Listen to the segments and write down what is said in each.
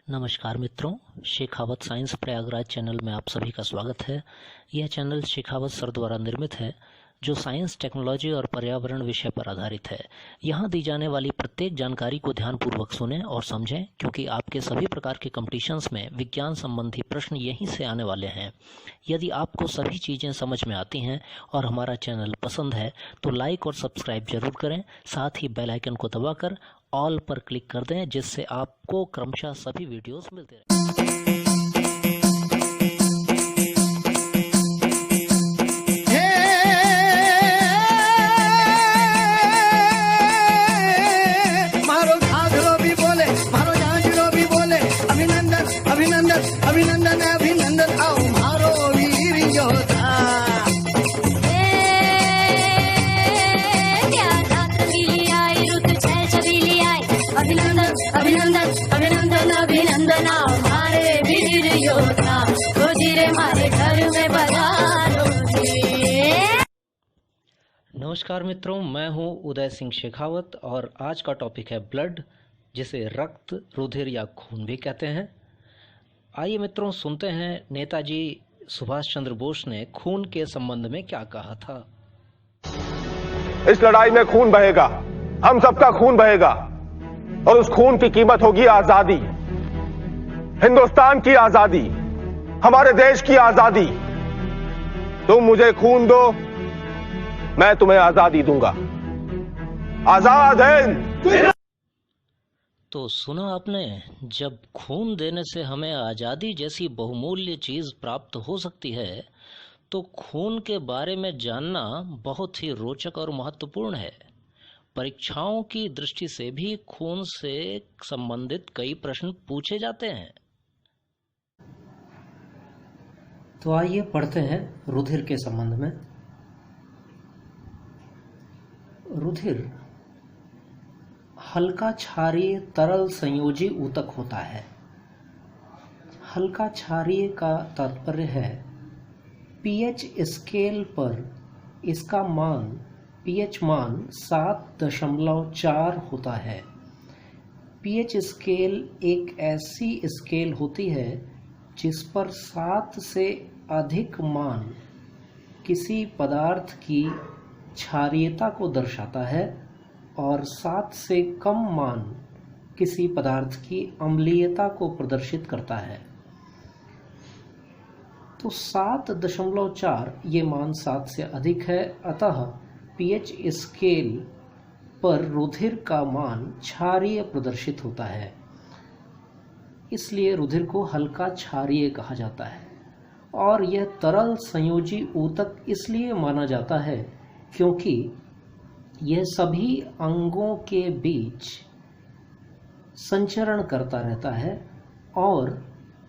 नमस्कार मित्रों, Shekhawat science Prayagraj channel में आप सभी का स्वागत है। यह चैनल शेखावत सर द्वारा निर्मित है, जो साइंस, टेक्नोलॉजी और पर्यावरण विषय पर आधारित है। यहाँ दी जाने वाली प्रत्येक जानकारी को ध्यानपूर्वक सुनें और समझें, क्योंकि आपके सभी प्रकार के कॉम्पिटिशन्स में विज्ञान संबंधी प्रश्न यहीं से आने वाले हैं। यदि आपको सभी चीज़ें समझ में आती हैं और हमारा चैनल पसंद है तो लाइक और सब्सक्राइब जरूर करें। साथ ही बेल आइकन को दबाकर ऑल पर क्लिक कर दें, जिससे आपको क्रमशः सभी वीडियोस मिलते रहें। अभिनंदन अभिनंदन आओ मारो वीर योद्धा। अभिनंदन अभिनंदन अभिनंदन अभिनंदन आओ मारे वीर योद्धा। रोजी रे मारे घर में बजारो जी। नमस्कार मित्रों, मैं हूं उदय सिंह शेखावत और आज का टॉपिक है ब्लड, जिसे रक्त, रुधिर या खून भी कहते हैं। आइए मित्रों, सुनते हैं नेताजी सुभाष चंद्र बोस ने खून के संबंध में क्या कहा था। इस लड़ाई में खून बहेगा, हम सबका खून बहेगा, और उस खून की कीमत होगी आजादी, हिंदुस्तान की आजादी, हमारे देश की आजादी। तुम मुझे खून दो, मैं तुम्हें आजादी दूंगा। आजाद हिंद। तो सुना आपने, जब खून देने से हमें आज़ादी जैसी बहुमूल्य चीज़ प्राप्त हो सकती है, तो खून के बारे में जानना बहुत ही रोचक और महत्वपूर्ण है। परीक्षाओं की दृष्टि से भी खून से संबंधित कई प्रश्न पूछे जाते हैं। तो आइए पढ़ते हैं रुधिर के संबंध में। रुधिर हल्का क्षारीय तरल संयोजी ऊतक होता है। हल्का क्षारीय का तात्पर्य है पीएच स्केल पर इसका मान पीएच मान 7.4 होता है। पीएच स्केल एक ऐसी स्केल होती है जिस पर 7 से अधिक मान किसी पदार्थ की क्षारीयता को दर्शाता है और 7 से कम मान किसी पदार्थ की अम्लीयता को प्रदर्शित करता है। तो 7.4 ये मान 7 से अधिक है, अतः पीएच स्केल पर रुधिर का मान क्षारीय प्रदर्शित होता है। इसलिए रुधिर को हल्का क्षारीय कहा जाता है। और यह तरल संयोजी ऊतक इसलिए माना जाता है क्योंकि यह सभी अंगों के बीच संचरण करता रहता है और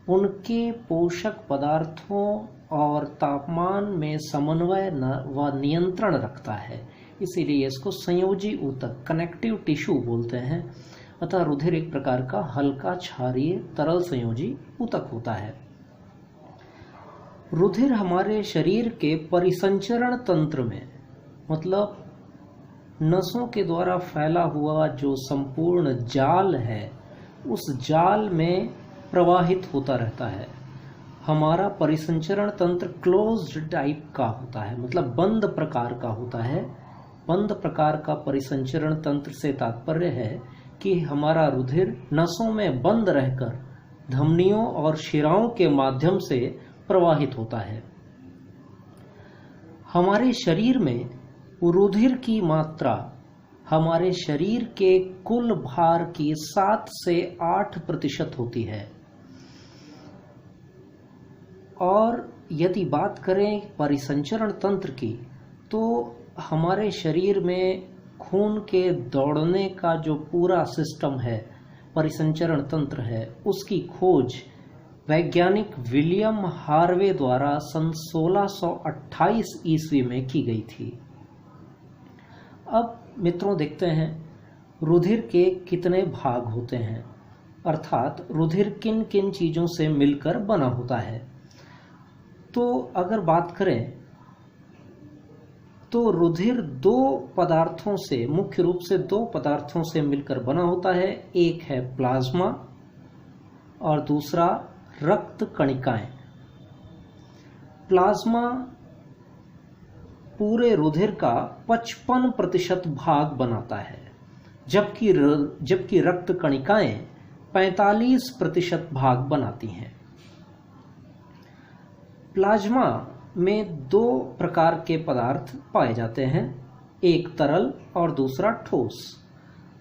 उनके पोषक पदार्थों और तापमान में समन्वय व नियंत्रण रखता है। इसीलिए इसको संयोजी ऊतक, कनेक्टिव टिश्यू बोलते हैं। अतः रुधिर एक प्रकार का हल्का क्षारीय तरल संयोजी ऊतक होता है। रुधिर हमारे शरीर के परिसंचरण तंत्र में, मतलब नसों के द्वारा फैला हुआ जो संपूर्ण जाल है, उस जाल में प्रवाहित होता रहता है। हमारा परिसंचरण तंत्र क्लोज्ड टाइप का होता है, मतलब बंद प्रकार का होता है। बंद प्रकार का परिसंचरण तंत्र से तात्पर्य है कि हमारा रुधिर नसों में बंद रहकर धमनियों और शिराओं के माध्यम से प्रवाहित होता है। हमारे शरीर में रुधिर की मात्रा हमारे शरीर के कुल भार की 7 से 8% होती है। और यदि बात करें परिसंचरण तंत्र की, तो हमारे शरीर में खून के दौड़ने का जो पूरा सिस्टम है, परिसंचरण तंत्र है, उसकी खोज वैज्ञानिक विलियम हार्वे द्वारा सन 1628 ईस्वी में की गई थी। अब मित्रों देखते हैं रुधिर के कितने भाग होते हैं, अर्थात रुधिर किन किन चीजों से मिलकर बना होता है। तो अगर बात करें तो रुधिर दो पदार्थों से, मुख्य रूप से दो पदार्थों से मिलकर बना होता है। एक है प्लाज्मा और दूसरा रक्त कणिकाएं। प्लाज्मा पूरे रुधिर का 55% भाग बनाता है, जबकि रक्त कणिकाएं 45% भाग बनाती हैं। प्लाज्मा में 2 प्रकार के पदार्थ पाए जाते हैं, एक तरल और दूसरा ठोस।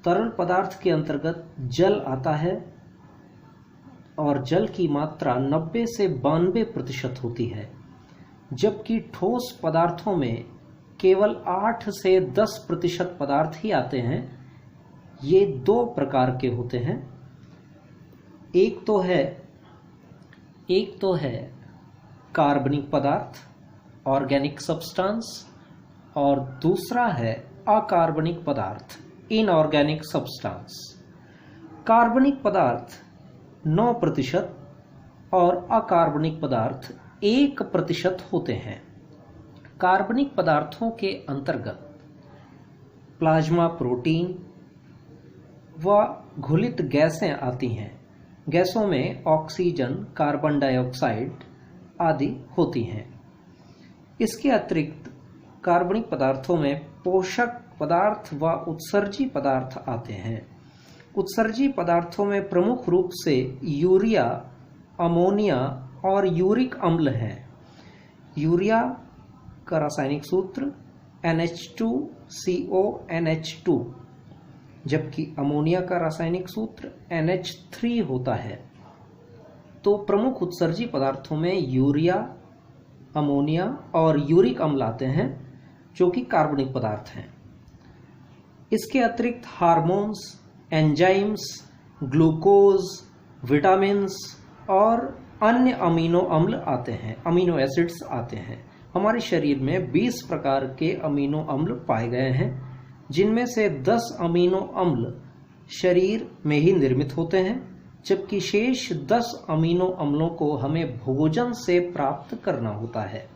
तरल पदार्थ के अंतर्गत जल आता है और जल की मात्रा 90 से 92% होती है, जबकि ठोस पदार्थों में केवल 8 से 10% पदार्थ ही आते हैं। ये 2 प्रकार के होते हैं, एक तो है कार्बनिक पदार्थ ऑर्गेनिक सब्सटेंस और दूसरा है अकार्बनिक पदार्थ इनऑर्गेनिक सब्सटेंस। कार्बनिक पदार्थ 9% और अकार्बनिक पदार्थ 1% होते हैं। कार्बनिक पदार्थों के अंतर्गत प्लाज्मा प्रोटीन व घुलित गैसें आती हैं। गैसों में ऑक्सीजन, कार्बन डाइऑक्साइड आदि होती हैं। इसके अतिरिक्त कार्बनिक पदार्थों में पोषक पदार्थ व उत्सर्जी पदार्थ आते हैं। उत्सर्जी पदार्थों में प्रमुख रूप से यूरिया, अमोनिया और यूरिक अम्ल हैं। यूरिया का रासायनिक सूत्र NH2CONH2, जबकि अमोनिया का रासायनिक सूत्र NH3 होता है। तो प्रमुख उत्सर्जी पदार्थों में यूरिया, अमोनिया और यूरिक अम्ल आते हैं, जो कि कार्बनिक पदार्थ हैं। इसके अतिरिक्त हार्मोन्स, एंजाइम्स, ग्लूकोज, विटामिन्स और अन्य अमीनो अम्ल आते हैं, अमीनो एसिड्स आते हैं। हमारे शरीर में 20 प्रकार के अमीनो अम्ल पाए गए हैं, जिनमें से 10 अमीनो अम्ल शरीर में ही निर्मित होते हैं, जबकि शेष 10 अमीनो अम्लों को हमें भोजन से प्राप्त करना होता है।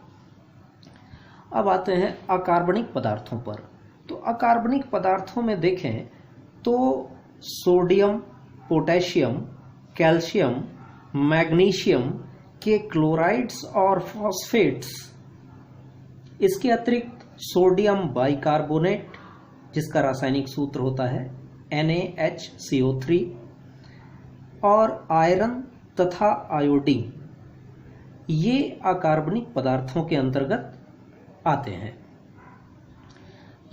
अब आते हैं अकार्बनिक पदार्थों पर। तो अकार्बनिक पदार्थों में देखें तो सोडियम, पोटेशियम, कैल्शियम, मैग्नीशियम के क्लोराइड्स और फॉस्फेट्स। इसके अतिरिक्त सोडियम बाइकार्बोनेट, जिसका रासायनिक सूत्र होता है NaHCO3, और आयरन तथा आयोडीन, ये अकार्बनिक पदार्थों के अंतर्गत आते हैं।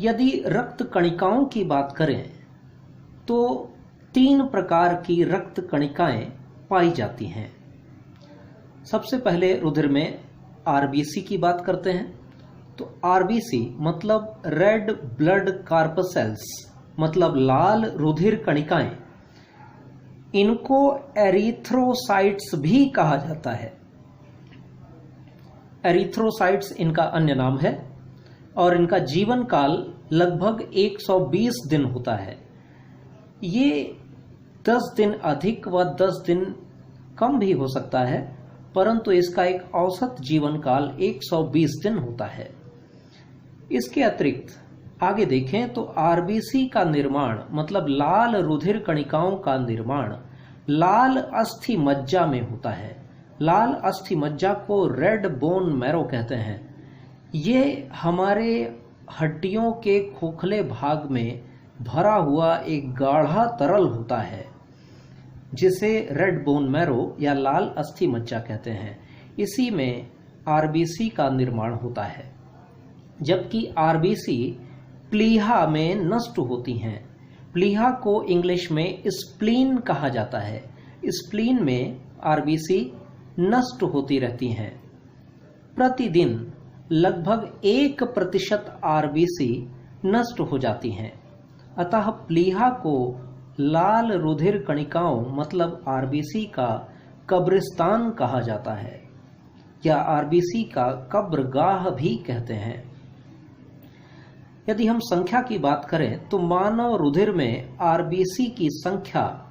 यदि रक्त कणिकाओं की बात करें तो 3 प्रकार की रक्त कणिकाएं पाई जाती हैं। सबसे पहले रुधिर में आरबीसी की बात करते हैं। तो आरबीसी मतलब रेड ब्लड कार्पसेल्स, मतलब लाल रुधिर कणिकाएं। इनको एरिथ्रोसाइट्स भी कहा जाता है। एरिथ्रोसाइट्स इनका अन्य नाम है और इनका जीवन काल लगभग 120 दिन होता है। ये 10 दिन अधिक व 10 दिन कम भी हो सकता है, परंतु इसका एक औसत जीवन काल 120 दिन होता है। इसके अतिरिक्त आगे देखें तो आरबीसी का निर्माण मतलब लाल रुधिर कणिकाओं का निर्माण लाल अस्थि मज्जा में होता है। लाल अस्थि मज्जा को रेड बोन मैरो कहते हैं। ये हमारे हड्डियों के खोखले भाग में भरा हुआ एक गाढ़ा तरल होता है, जिसे रेड बोन मैरो या लाल अस्थि मज्जा कहते हैं। इसी में आरबीसी का निर्माण होता है, जबकि आरबीसी प्लीहा में नष्ट होती हैं। प्लीहा को इंग्लिश में स्प्लीन कहा जाता है। स्प्लीन में आरबीसी नष्ट होती रहती हैं। प्रतिदिन लगभग 1% आरबीसी नष्ट हो जाती हैं। अतः प्लीहा को लाल रुधिर कणिकाओं मतलब आरबीसी का कब्रिस्तान कहा जाता है, या आरबीसी का कब्रगाह भी कहते हैं। यदि हम संख्या की बात करें तो मानव रुधिर में आरबीसी की संख्या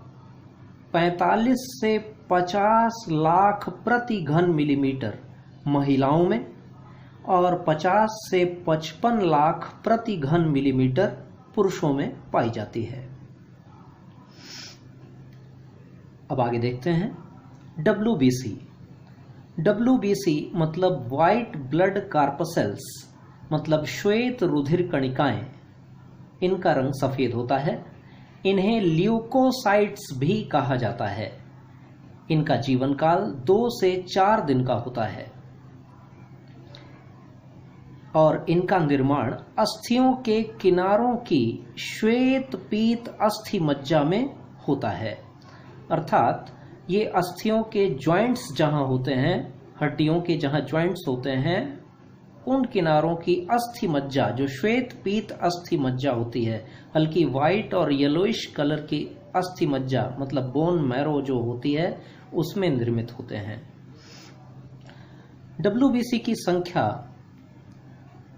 45 से 50 लाख प्रति घन मिलीमीटर महिलाओं में और 50 से 55 लाख प्रति घन मिलीमीटर पुरुषों में पाई जाती है। अब आगे देखते हैं WBC मतलब वाइट ब्लड कार्पसेल्स, मतलब श्वेत रुधिर कणिकाएं, इनका रंग सफेद होता है। इन्हें ल्यूकोसाइट्स भी कहा जाता है। इनका जीवन काल 2 से 4 दिन का होता है और इनका निर्माण अस्थियों के किनारों की श्वेत पीत अस्थि मज्जा में होता है। अर्थात ये अस्थियों के जॉइंट्स जहां होते हैं, हड्डियों के जहां जॉइंट्स होते हैं, उन किनारों की अस्थि मज्जा, जो श्वेत पीत अस्थि मज्जा होती है, हल्की वाइट और येलोइश कलर की अस्थि मज्जा मतलब बोन मैरो जो होती है, उसमें निर्मित होते हैं। WBC की संख्या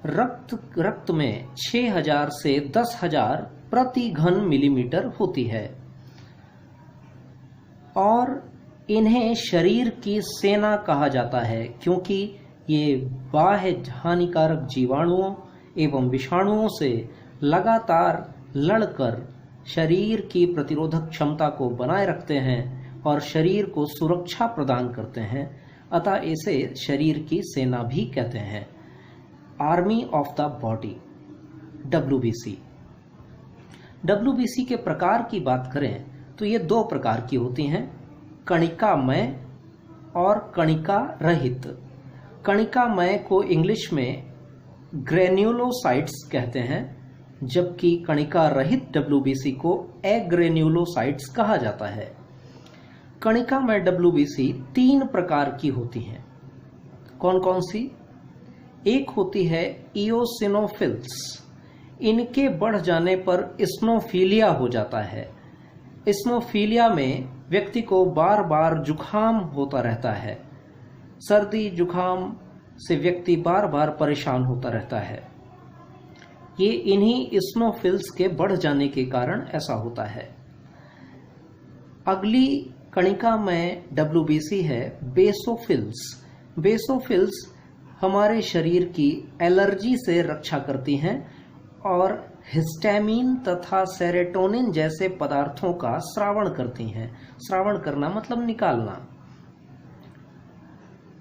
रक्त में 6000 से 10,000 प्रति घन मिलीमीटर होती है और इन्हें शरीर की सेना कहा जाता है, क्योंकि ये बाह्य हानिकारक जीवाणुओं एवं विषाणुओं से लगातार लड़कर शरीर की प्रतिरोधक क्षमता को बनाए रखते हैं और शरीर को सुरक्षा प्रदान करते हैं। अतः इसे शरीर की सेना भी कहते हैं। Army of the body WBC के प्रकार की बात करें तो ये 2 प्रकार की होती हैं, कणिकामय और कणिका रहित। कणिकामय को इंग्लिश में ग्रेन्युलोसाइट्स कहते हैं, जबकि कणिका रहित WBC को एग्रेन्युलोसाइट्स कहा जाता है। कणिकामय WBC 3 प्रकार की होती हैं। कौन कौन सी? एक होती है इओसिनोफिल्स। इनके बढ़ जाने पर इस्नोफीलिया हो जाता है। इस्नोफीलिया में व्यक्ति को बार बार जुखाम होता रहता है। सर्दी जुखाम से व्यक्ति बार बार परेशान होता रहता है। ये इन्हीं इस्नोफिल्स के बढ़ जाने के कारण ऐसा होता है। अगली कणिका में WBC है बेसोफिल्स। बेसोफिल्स हमारे शरीर की एलर्जी से रक्षा करती हैं और हिस्टामिन तथा सेरोटोनिन जैसे पदार्थों का स्रावण करती हैं। स्रावण करना मतलब निकालना।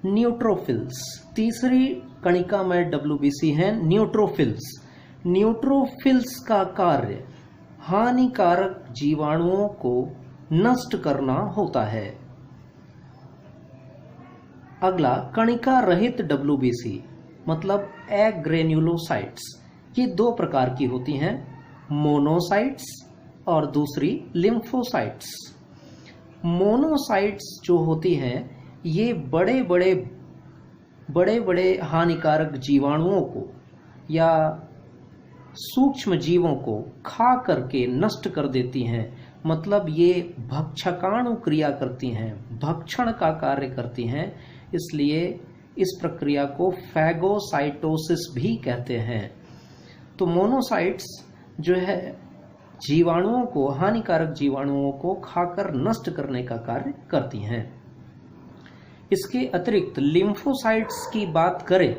न्यूट्रोफिल्स, तीसरी कणिका में WBC है न्यूट्रोफिल्स। न्यूट्रोफिल्स का कार्य हानिकारक जीवाणुओं को नष्ट करना होता है। अगला कणिका रहित WBC मतलब एग्रेन्युलोसाइट्स। ये 2 प्रकार की होती हैं, मोनोसाइट्स और दूसरी लिम्फोसाइट्स। मोनोसाइट्स जो होती हैं ये बड़े बड़े हानिकारक जीवाणुओं को या सूक्ष्म जीवों को खा करके नष्ट कर देती हैं। मतलब ये भक्षकाणु क्रिया करती हैं, भक्षण का कार्य करती हैं, इसलिए इस प्रक्रिया को फैगोसाइटोसिस भी कहते हैं। तो मोनोसाइट्स जो है जीवाणुओं को, हानिकारक जीवाणुओं को खाकर नष्ट करने का कार्य करती हैं। इसके अतिरिक्त लिम्फोसाइट्स की बात करें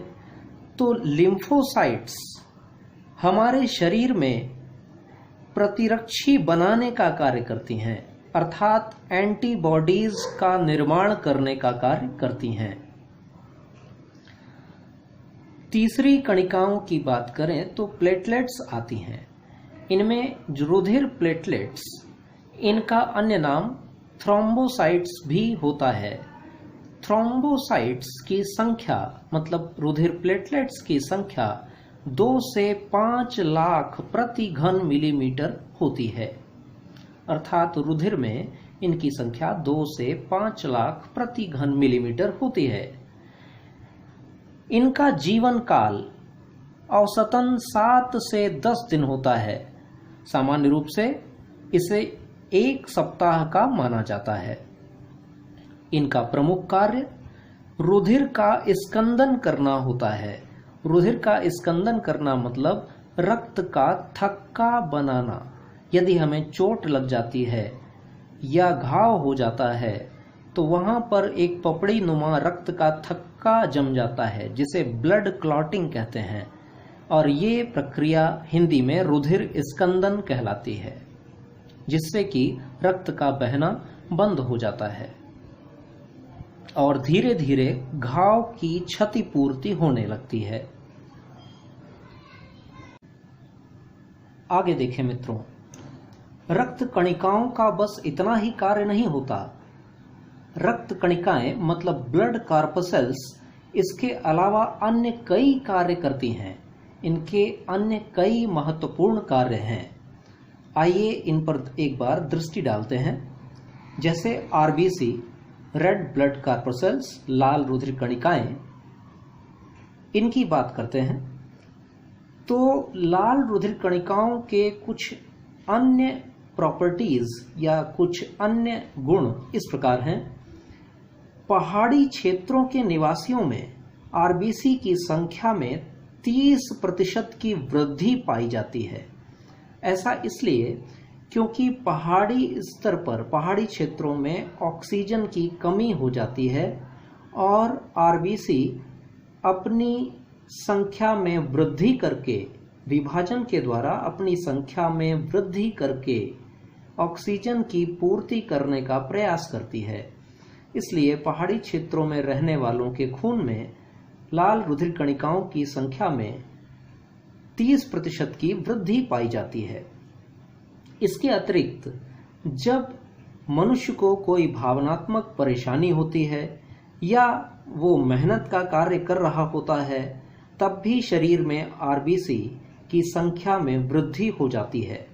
तो लिम्फोसाइट्स हमारे शरीर में प्रतिरक्षी बनाने का कार्य करती हैं, अर्थात एंटीबॉडीज का निर्माण करने का कार्य करती हैं। तीसरी कणिकाओं की बात करें तो प्लेटलेट्स आती हैं। इनमें रुधिर प्लेटलेट्स, इनका अन्य नाम थ्रोम्बोसाइट्स भी होता है। थ्रोम्बोसाइट्स की संख्या मतलब रुधिर प्लेटलेट्स की संख्या 2 से 5 लाख प्रति घन मिलीमीटर होती है। अर्थात रुधिर में इनकी संख्या 2 से 5 लाख प्रति घन मिलीमीटर होती है। इनका जीवन काल औसतन 7 से 10 दिन होता है। सामान्य रूप से इसे 1 सप्ताह का माना जाता है। इनका प्रमुख कार्य रुधिर का स्कंदन करना होता है। रुधिर का स्कंदन करना मतलब रक्त का थक्का बनाना। यदि हमें चोट लग जाती है या घाव हो जाता है तो वहां पर एक पपड़ी नुमा रक्त का थक्का जम जाता है, जिसे ब्लड क्लॉटिंग कहते हैं, और ये प्रक्रिया हिंदी में रुधिर स्कंदन कहलाती है, जिससे कि रक्त का बहना बंद हो जाता है। और धीरे धीरे घाव की क्षतिपूर्ति होने लगती है। आगे देखें मित्रों, रक्त कणिकाओं का बस इतना ही कार्य नहीं होता। रक्त कणिकाएं मतलब ब्लड कार्पसेल्स इसके अलावा अन्य कई कार्य करती हैं। इनके अन्य कई महत्वपूर्ण कार्य हैं। आइए इन पर एक बार दृष्टि डालते हैं। जैसे आरबीसी रेड ब्लड कार्पसेल्स, लाल रुधिर कणिकाएं, इनकी बात करते हैं तो लाल रुधिर कणिकाओं के कुछ अन्य प्रॉपर्टीज या कुछ अन्य गुण इस प्रकार हैं। पहाड़ी क्षेत्रों के निवासियों में आरबीसी की संख्या में 30% की वृद्धि पाई जाती है। ऐसा इसलिए क्योंकि पहाड़ी स्तर पर, पहाड़ी क्षेत्रों में ऑक्सीजन की कमी हो जाती है और आरबीसी अपनी संख्या में वृद्धि करके, विभाजन के द्वारा अपनी संख्या में वृद्धि करके ऑक्सीजन की पूर्ति करने का प्रयास करती है। इसलिए पहाड़ी क्षेत्रों में रहने वालों के खून में लाल रुधिर कणिकाओं की संख्या में 30% की वृद्धि पाई जाती है। इसके अतिरिक्त जब मनुष्य को कोई भावनात्मक परेशानी होती है या वो मेहनत का कार्य कर रहा होता है, तब भी शरीर में आरबीसी की संख्या में वृद्धि हो जाती है।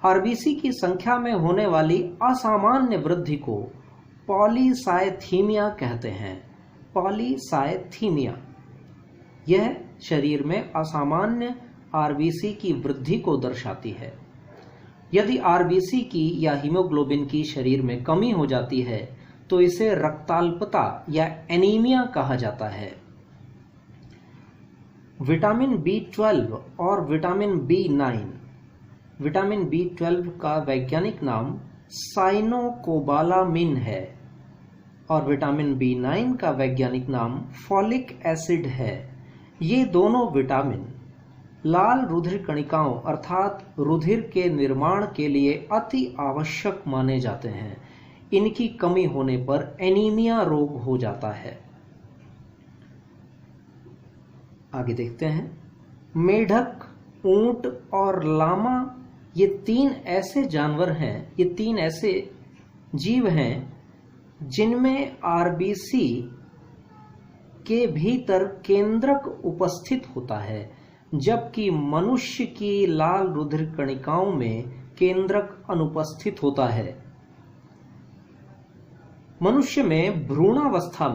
आरबीसी की संख्या में होने वाली असामान्य वृद्धि को पॉलीसाइथीमिया कहते हैं। पॉलीसाइथीमिया यह शरीर में असामान्य आरबीसी की वृद्धि को दर्शाती है। यदि आरबीसी की या हीमोग्लोबिन की शरीर में कमी हो जाती है तो इसे रक्ताल्पता या एनीमिया कहा जाता है। विटामिन B12 और विटामिन B9, विटामिन B12 का वैज्ञानिक नाम साइनोकोबालामिन है और विटामिन B9 का वैज्ञानिक नाम फॉलिक एसिड है। ये दोनों विटामिन लाल रुधिर कणिकाओं अर्थात रुधिर के निर्माण के लिए अति आवश्यक माने जाते हैं। इनकी कमी होने पर एनीमिया रोग हो जाता है। आगे देखते हैं, मेढक, ऊंट और लामा ये 3 ऐसे जानवर हैं, ये 3 ऐसे जीव हैं जिनमें आरबीसी के भीतर केंद्रक उपस्थित होता है, जबकि मनुष्य की लाल रुधिर कणिकाओं में केंद्रक अनुपस्थित होता है। मनुष्य में भ्रूणावस्था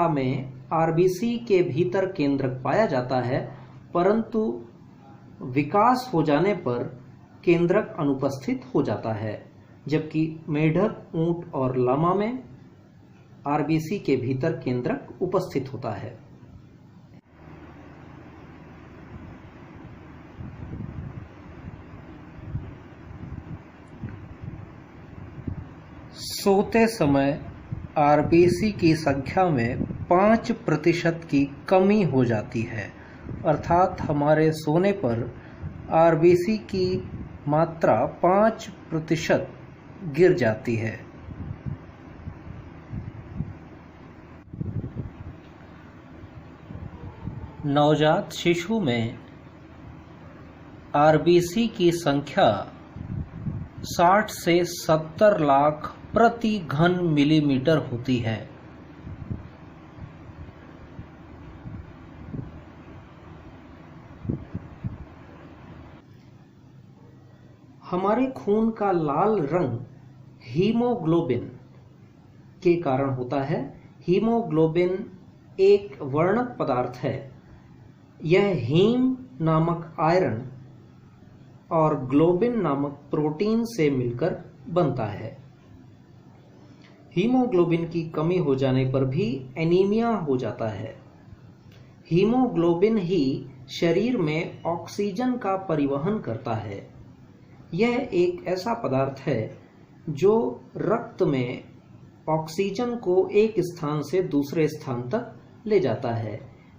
में आरबीसी के भीतर केंद्रक पाया जाता है, परंतु विकास हो जाने पर केंद्रक अनुपस्थित हो जाता है, जबकि मेढक, ऊंट और लामा में आरबीसी के भीतर केंद्रक उपस्थित होता है। सोते समय आरबीसी की संख्या में 5% की कमी हो जाती है, अर्थात हमारे सोने पर आरबीसी की मात्रा 5% गिर जाती है। नवजात शिशु में आरबीसी की संख्या 60 से 70 लाख प्रति घन मिलीमीटर होती है। हमारे खून का लाल रंग हीमोग्लोबिन के कारण होता है। हीमोग्लोबिन एक वर्णक पदार्थ है। यह हीम नामक आयरन और ग्लोबिन नामक प्रोटीन से मिलकर बनता है। हीमोग्लोबिन की कमी हो जाने पर भी एनीमिया हो जाता है। हीमोग्लोबिन ही शरीर में ऑक्सीजन का परिवहन करता है। यह एक ऐसा पदार्थ है जो रक्त में ऑक्सीजन को एक स्थान से दूसरे स्थान तक ले जाता है।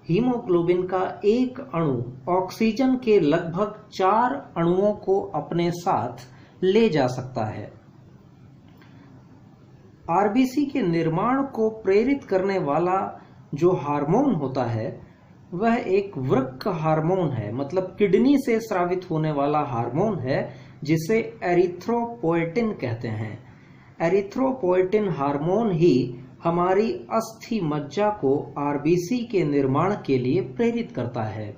हीमोग्लोबिन का एक अणु ऑक्सीजन के लगभग 4 अणुओं को अपने साथ ले जा सकता है। आरबीसी के निर्माण को प्रेरित करने वाला जो हार्मोन होता है वह एक वृक्क हार्मोन है, मतलब किडनी से स्रावित होने वाला हार्मोन है जिसे एरिथ्रोपोएटिन कहते हैं। एरिथ्रोपोएटिन हार्मोन ही हमारी अस्थि मज्जा को आरबीसी के निर्माण के लिए प्रेरित करता है।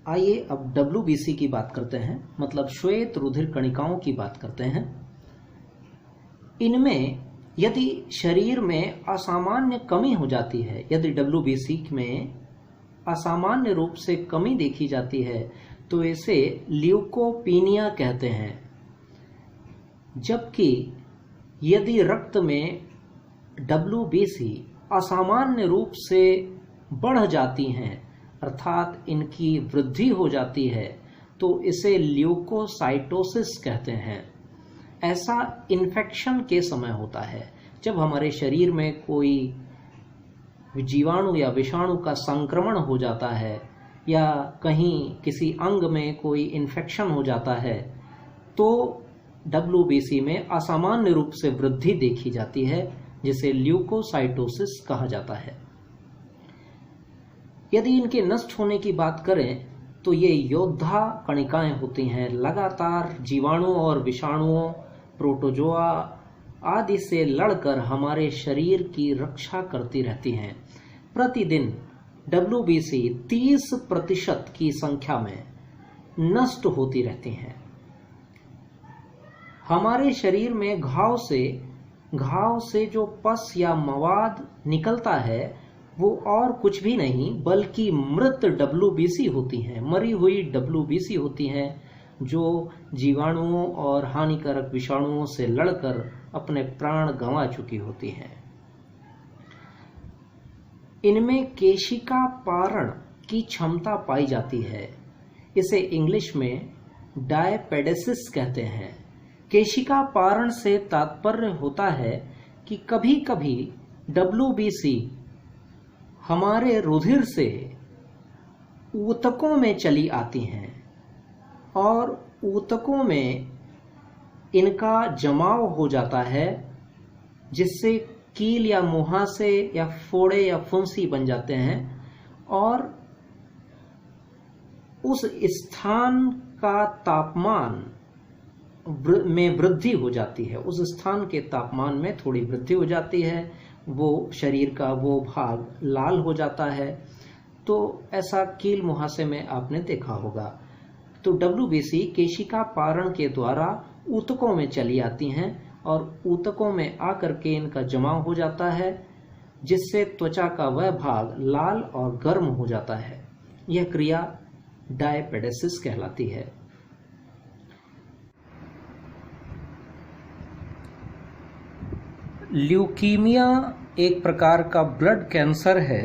आइए अब डब्ल्यूबीसी की बात करते हैं, मतलब श्वेत रुधिर कणिकाओं की बात करते हैं। इनमें यदि शरीर में असामान्य कमी हो जाती है, यदि डब्ल्यूबीसी में असामान्य रूप से कमी देखी जाती है तो इसे ल्यूकोपीनिया कहते हैं। जबकि यदि रक्त में डब्ल्यूबीसी असामान्य रूप से बढ़ जाती हैं, अर्थात इनकी वृद्धि हो जाती है, तो इसे ल्यूकोसाइटोसिस कहते हैं। ऐसा इन्फेक्शन के समय होता है, जब हमारे शरीर में कोई जीवाणु या विषाणु का संक्रमण हो जाता है या कहीं किसी अंग में कोई इन्फेक्शन हो जाता है, तो डब्ल्यूबीसी में असामान्य रूप से वृद्धि देखी जाती है, जिसे ल्यूकोसाइटोसिस कहा जाता है। यदि इनके नष्ट होने की बात करें तो ये योद्धा कणिकाएं होती हैं, लगातार जीवाणुओं और विषाणुओं, प्रोटोजोआ आदि से लड़कर हमारे शरीर की रक्षा करती रहती हैं। प्रतिदिन डब्ल्यूबीसी 30% की संख्या में नष्ट होती रहती हैं। हमारे शरीर में घाव से जो पस या मवाद निकलता है वो और कुछ भी नहीं बल्कि मृत डब्ल्यूबीसी होती हैं, मरी हुई डब्ल्यूबीसी होती हैं, जो जीवाणुओं और हानिकारक विषाणुओं से लड़कर अपने प्राण गंवा चुकी होती हैं। इनमें केशिका पारण की क्षमता पाई जाती है, इसे इंग्लिश में डायपेडेसिस कहते हैं। केशिका पारण से तात्पर्य होता है कि कभी कभी डब्ल्यूबीसी हमारे रुधिर से ऊतकों में चली आती हैं और ऊतकों में इनका जमाव हो जाता है, जिससे कील या मुहासे या फोड़े या फुंसी बन जाते हैं और उस स्थान का तापमान में वृद्धि हो जाती है, उस स्थान के तापमान में थोड़ी वृद्धि हो जाती है, वो शरीर का वो भाग लाल हो जाता है। तो ऐसा कील मुहासे में आपने देखा होगा। तो डब्ल्यूबीसी केशिका पारण के द्वारा ऊतकों में चली आती हैं और ऊतकों में आकर के इनका जमाव हो जाता है, जिससे त्वचा का वह भाग लाल और गर्म हो जाता है। यह क्रिया डायपेडेसिस कहलाती है। ल्यूकीमिया एक प्रकार का ब्लड कैंसर है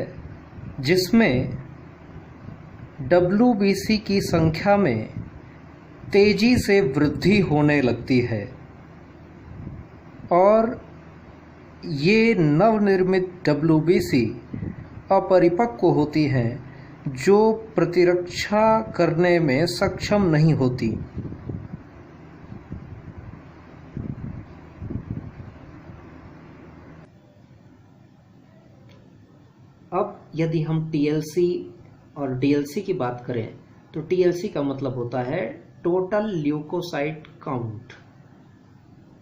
जिसमें डब्ल्यूबीसी की संख्या में तेजी से वृद्धि होने लगती है और ये नवनिर्मित डब्ल्यूबीसी अपरिपक्व होती हैं, जो प्रतिरक्षा करने में सक्षम नहीं होती। अब यदि हम टीएलसी और डीएलसी की बात करें तो टीएलसी का मतलब होता है टोटल ल्यूकोसाइट काउंट।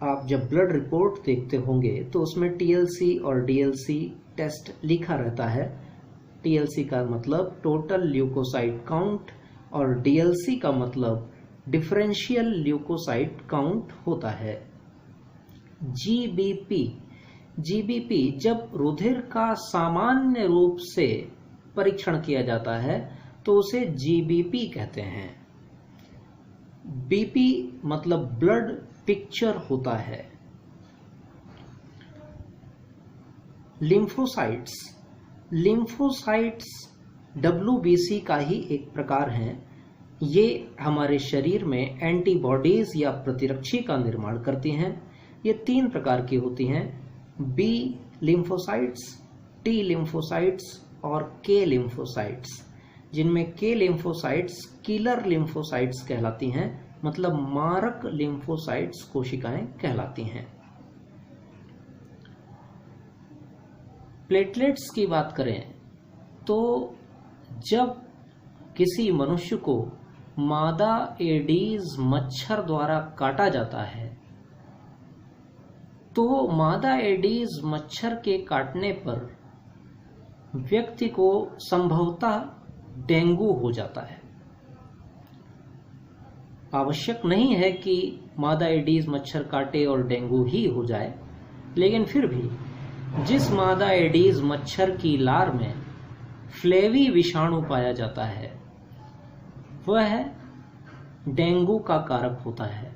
आप जब ब्लड रिपोर्ट देखते होंगे तो उसमें टीएलसी और डीएलसी टेस्ट लिखा रहता है। टीएलसी का मतलब टोटल ल्यूकोसाइट काउंट और डीएलसी का मतलब डिफरेंशियल ल्यूकोसाइट काउंट होता है। जीबीपी जब रुधिर का सामान्य रूप से परीक्षण किया जाता है तो उसे जीबीपी कहते हैं। बीपी मतलब ब्लड पिक्चर होता है। लिम्फोसाइट्स डब्ल्यूबीसी का ही एक प्रकार है। ये हमारे शरीर में एंटीबॉडीज या प्रतिरक्षी का निर्माण करती हैं। ये 3 प्रकार की होती हैं, बी लिम्फोसाइट्स, टी लिम्फोसाइट्स और के लिम्फोसाइट्स, जिनमें के लिम्फोसाइट्स किलर लिम्फोसाइट्स कहलाती हैं, मतलब मारक लिम्फोसाइट्स कोशिकाएं कहलाती हैं। प्लेटलेट्स की बात करें तो जब किसी मनुष्य को मादा एडीज मच्छर द्वारा काटा जाता है तो मादा एडीज मच्छर के काटने पर व्यक्ति को संभवतः डेंगू हो जाता है। आवश्यक नहीं है कि मादा एडीज मच्छर काटे और डेंगू ही हो जाए, लेकिन फिर भी जिस मादा एडीज मच्छर की लार में फ्लेवी विषाणु पाया जाता है वह डेंगू का कारक होता है।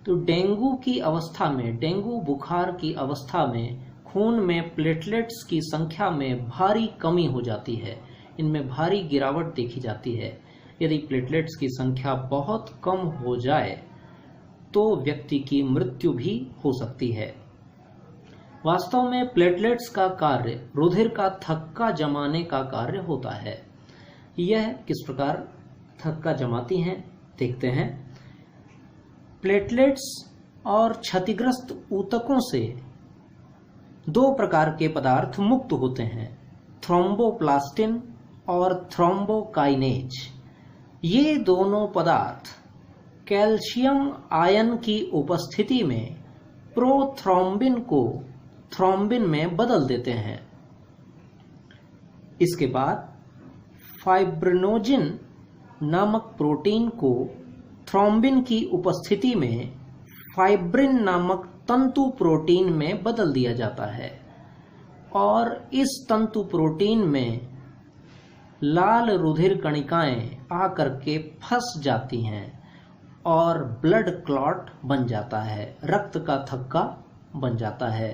तो डेंगू की अवस्था में, डेंगू बुखार की अवस्था में खून में प्लेटलेट्स की संख्या में भारी कमी हो जाती है, इनमें भारी गिरावट देखी जाती है। यदि प्लेटलेट्स की संख्या बहुत कम हो जाए तो व्यक्ति की मृत्यु भी हो सकती है। वास्तव में प्लेटलेट्स का कार्य रुधिर का थक्का जमाने का कार्य होता है। यह किस प्रकार थक्का जमाती हैं देखते हैं। प्लेटलेट्स और क्षतिग्रस्त ऊतकों से दो प्रकार के पदार्थ मुक्त होते हैं, थ्रोम्बोप्लास्टिन और थ्रोम्बोकाइनेज। ये दोनों पदार्थ कैल्शियम आयन की उपस्थिति में प्रोथ्रोम्बिन को थ्रोम्बिन में बदल देते हैं। इसके बाद फाइब्रिनोजिन नामक प्रोटीन को थ्रोम्बिन की उपस्थिति में फाइब्रिन नामक तंतु प्रोटीन में बदल दिया जाता है और इस तंतु प्रोटीन में लाल रुधिर कणिकाएं आकर के फंस जाती हैं और ब्लड क्लॉट बन जाता है, रक्त का थक्का बन जाता है।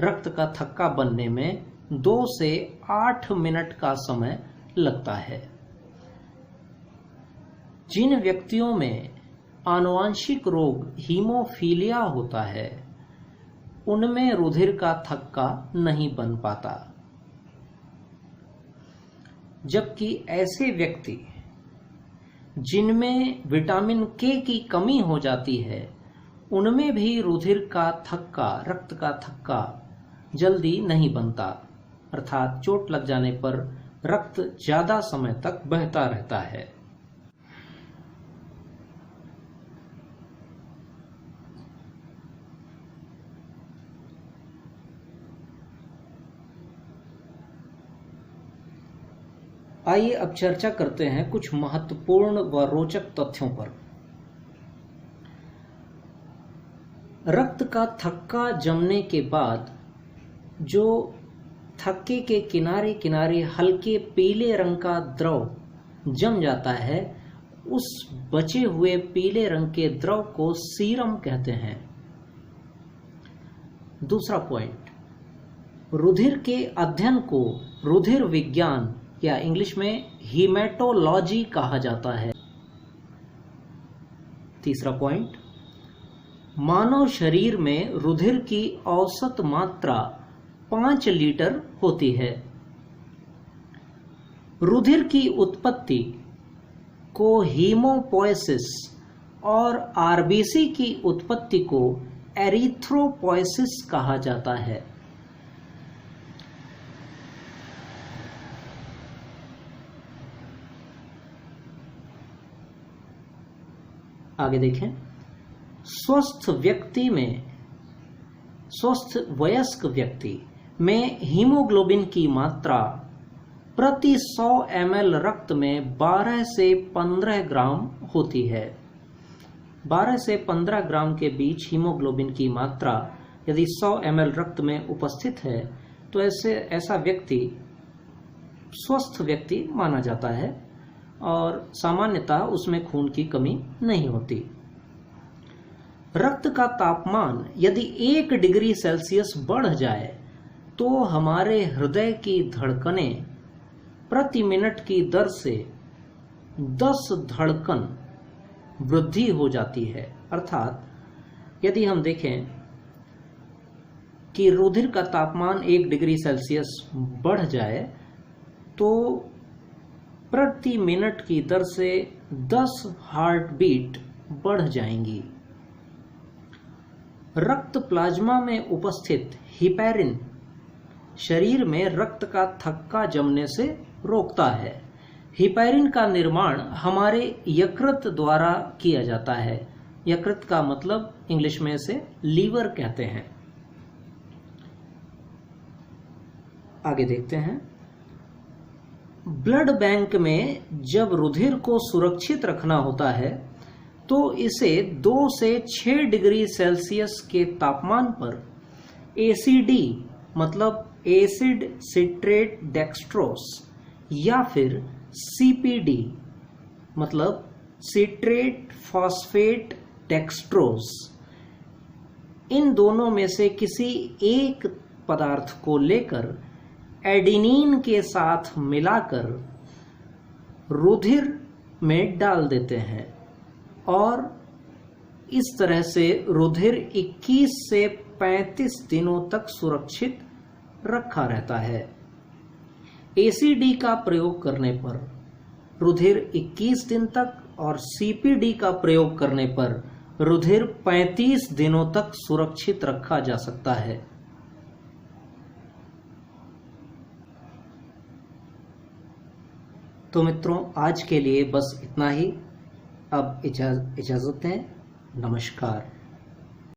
रक्त का थक्का बनने में 2 से 8 मिनट का समय लगता है। जिन व्यक्तियों में आनुवांशिक रोग हीमोफीलिया होता है उनमें रुधिर का थक्का नहीं बन पाता, जबकि ऐसे व्यक्ति जिनमें विटामिन के की कमी हो जाती है उनमें भी रुधिर का थक्का, रक्त का थक्का जल्दी नहीं बनता, अर्थात चोट लग जाने पर रक्त ज्यादा समय तक बहता रहता है। आइए अब चर्चा करते हैं कुछ महत्वपूर्ण व रोचक तथ्यों पर। रक्त का थक्का जमने के बाद जो थक्के के किनारे किनारे हल्के पीले रंग का द्रव जम जाता है, उस बचे हुए पीले रंग के द्रव को सीरम कहते हैं। दूसरा पॉइंट, रुधिर के अध्ययन को रुधिर विज्ञान या इंग्लिश में हीमेटोलॉजी कहा जाता है। तीसरा पॉइंट, मानव शरीर में रुधिर की औसत मात्रा 5 लीटर होती है। रुधिर की उत्पत्ति को हीमोपोएसिस और आरबीसी की उत्पत्ति को एरिथ्रोपोएसिस कहा जाता है। आगे देखें, स्वस्थ वयस्क व्यक्ति में हीमोग्लोबिन की मात्रा प्रति 100 ml रक्त में 12 से 15 ग्राम होती है। 12 से 15 ग्राम के बीच हीमोग्लोबिन की मात्रा यदि 100 ml रक्त में उपस्थित है तो ऐसा व्यक्ति स्वस्थ व्यक्ति माना जाता है और सामान्यतः उसमें खून की कमी नहीं होती। रक्त का तापमान यदि 1 डिग्री सेल्सियस बढ़ जाए तो हमारे हृदय की धड़कनें प्रति मिनट की दर से 10 धड़कन वृद्धि हो जाती है। अर्थात यदि हम देखें कि रुधिर का तापमान 1 डिग्री सेल्सियस बढ़ जाए तो प्रति मिनट की दर से 10 हार्ट बीट बढ़ जाएंगी। रक्त प्लाज्मा में उपस्थित हिपैरिन शरीर में रक्त का थक्का जमने से रोकता है। हिपैरिन का निर्माण हमारे यकृत द्वारा किया जाता है। यकृत का मतलब इंग्लिश में इसे लीवर कहते हैं। आगे देखते हैं। ब्लड बैंक में जब रुधिर को सुरक्षित रखना होता है तो इसे 2 से 6 डिग्री सेल्सियस के तापमान पर एसीडी मतलब एसिड सिट्रेट डेक्सट्रोस या फिर सीपीडी मतलब सिट्रेट फॉस्फेट डेक्सट्रोस, इन दोनों में से किसी एक पदार्थ को लेकर एडिनिन के साथ मिलाकर रुधिर में डाल देते हैं और इस तरह से रुधिर 21 से 35 दिनों तक सुरक्षित रखा रहता है। एसीडी का प्रयोग करने पर रुधिर 21 दिन तक और सीपीडी का प्रयोग करने पर रुधिर 35 दिनों तक सुरक्षित रखा जा सकता है। तो मित्रों, आज के लिए बस इतना ही। अब इजाजत दें। नमस्कार।